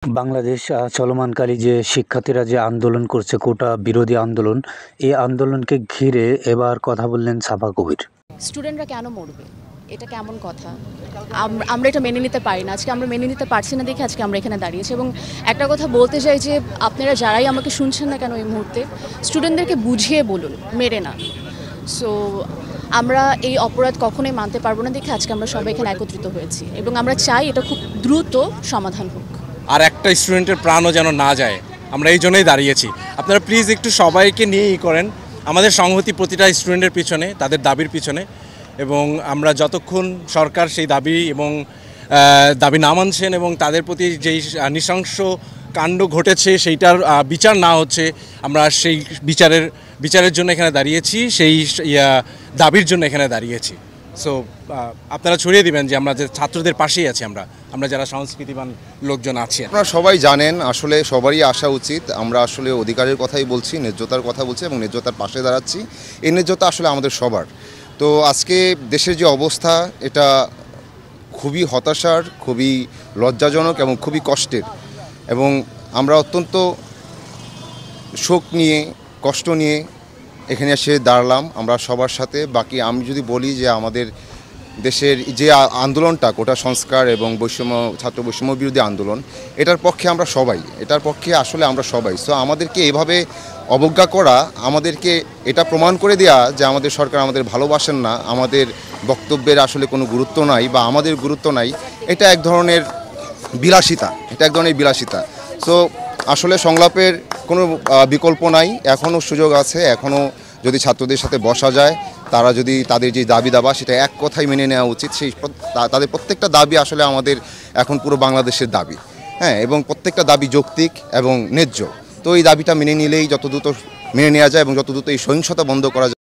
বাংলাদেশ চলমানকালী যে শিক্ষার্থীরা যে আন্দোলন করছে কোটা বিরোধী আন্দোলন, এই আন্দোলনকে ঘিরে এবার কথা বললেন সাফা কবির। স্টুডেন্টরা কেন মরবে? এটা কেমন কথা? আমরা এটা মেনে নিতে পারি না। আজকে আমরা মেনে নিতে পারছি না দেখে আজকে আমরা এখানে দাঁড়িয়েছি। এবং একটা কথা বলতে চাই যে আপনারা যারাই আমাকে শুনছেন না কেন এই মুহূর্তে, স্টুডেন্টদেরকে বুঝিয়ে বলুন, মেরে না। সো আমরা এই অপরাধ কখনোই মানতে পারবো না দেখে আজকে আমরা সবাই এখানে একত্রিত হয়েছি এবং আমরা চাই এটা খুব দ্রুত সমাধান হোক। আর একটা স্টুডেন্টের প্রাণও যেন না যায়, আমরা এই জন্যই দাঁড়িয়েছি। আপনারা প্লিজ একটু সবাইকে নিয়েই করেন, আমাদের সংহতি প্রতিটা স্টুডেন্টের পিছনে, তাদের দাবির পিছনে। এবং আমরা যতক্ষণ সরকার সেই দাবি এবং দাবি না মানছেন এবং তাদের প্রতি যেই নৃশংস কাণ্ড ঘটেছে সেইটার বিচার না হচ্ছে, আমরা সেই বিচারের জন্য এখানে দাঁড়িয়েছি, সেই দাবির জন্য এখানে দাঁড়িয়েছি। সো আপনারা ছড়িয়ে দিবেন যে আমরা যে ছাত্রদের পাশেই আছি, আমরা যারা সংস্কৃতিবান লোকজন আছি। আপনারা সবাই জানেন, আসলে সবারই আসা উচিত। আমরা আসলে অধিকারের কথাই বলছি, ন্যায্যতার কথা বলছি এবং ন্যায্যতার পাশে দাঁড়াচ্ছি। এই ন্যায্যতা আসলে আমাদের সবার। তো আজকে দেশের যে অবস্থা, এটা খুবই হতাশার, খুবই লজ্জাজনক এবং খুবই কষ্টের। এবং আমরা অত্যন্ত শোক নিয়ে, কষ্ট নিয়ে এখানে এসে দাঁড়ালাম আমরা সবার সাথে। বাকি আমি যদি বলি যে আমাদের দেশের যে আন্দোলনটা কোটা সংস্কার এবং ছাত্র বৈষম্য বিরোধী আন্দোলন, এটার পক্ষে আমরা সবাই, এটার পক্ষে আসলে আমরা সবাই। সো আমাদেরকে এভাবে অবজ্ঞা করা, আমাদেরকে এটা প্রমাণ করে দেওয়া যে আমাদের সরকার আমাদের ভালোবাসেন না, আমাদের বক্তব্যের আসলে কোনো গুরুত্ব নাই বা আমাদের গুরুত্ব নাই, এটা এক ধরনের বিলাসিতা। সো আসলে সংলাপের কোনো বিকল্প নাই, এখনও সুযোগ আছে। এখনও যদি ছাত্রদের সাথে বসা যায়, তারা যদি তাদের যে দাবি দাবা সেটা এক কথায় মেনে নেওয়া উচিত। তাদের প্রত্যেকটা দাবি আসলে আমাদের এখন পুরো বাংলাদেশের দাবি, হ্যাঁ, এবং প্রত্যেকটা দাবি যৌক্তিক এবং ন্যায্য। তো এই দাবিটা মেনে নিলেই যত দ্রুত মেনে নেওয়া যায় এবং যত দ্রুত এই সহিংসতা বন্ধ করা যায়।